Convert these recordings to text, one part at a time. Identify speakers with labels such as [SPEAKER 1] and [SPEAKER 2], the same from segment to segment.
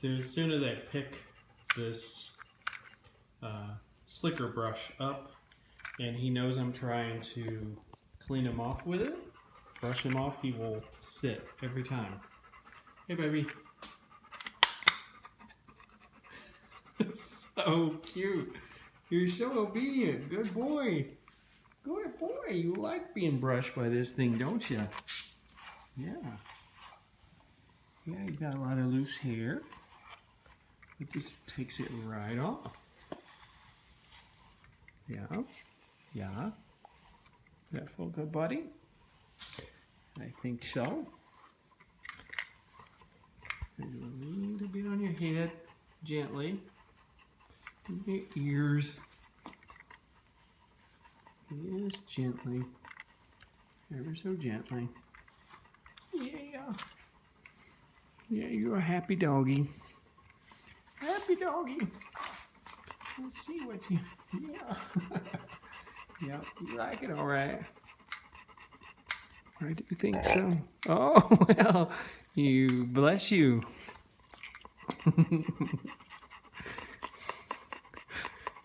[SPEAKER 1] So as soon as I pick this slicker brush up and he knows I'm trying to clean him off with it, brush him off, he will sit every time. Hey baby. So cute. You're so obedient. Good boy. Good boy. You like being brushed by this thing, don't you? Yeah. Yeah, you got a lot of loose hair. But this takes it right off. Yeah. Yeah. That feel good, buddy? I think so. And a little bit on your head, gently. Your ears. Yes, gently. Ever so gently. Yeah. Yeah, you're a happy doggy. Happy doggy. Let's see what you... Yeah. Yep, you like it all right. I do think so. Oh, well, you bless you.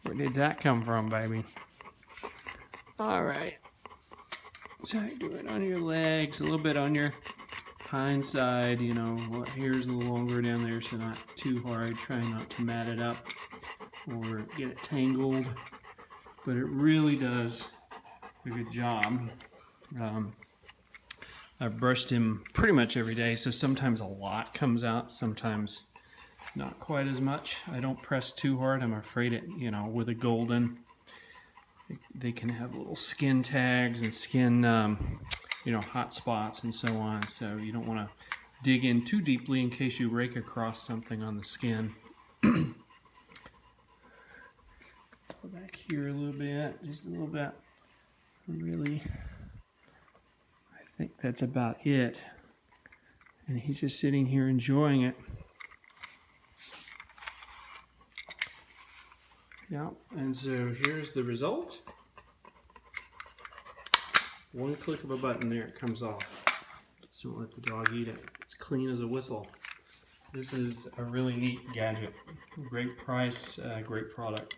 [SPEAKER 1] Where did that come from, baby? All right. So I do it on your legs, a little bit on your hind side, you know, hair's a little longer down there, so not too hard. Try not to mat it up or get it tangled, but it really does a good job. I've brushed him pretty much every day, so sometimes a lot comes out, sometimes not quite as much. I don't press too hard. I'm afraid it, you know, with a golden, they can have little skin tags and skin, you know, hot spots and so on. So you don't want to dig in too deeply in case you rake across something on the skin. Go back here a little bit, just a little bit. Really, I think that's about it. And he's just sitting here enjoying it. Yeah, and so here's the result. One click of a button there, it comes off. Just don't let the dog eat it. It's clean as a whistle. This is a really neat gadget. Great price, great product.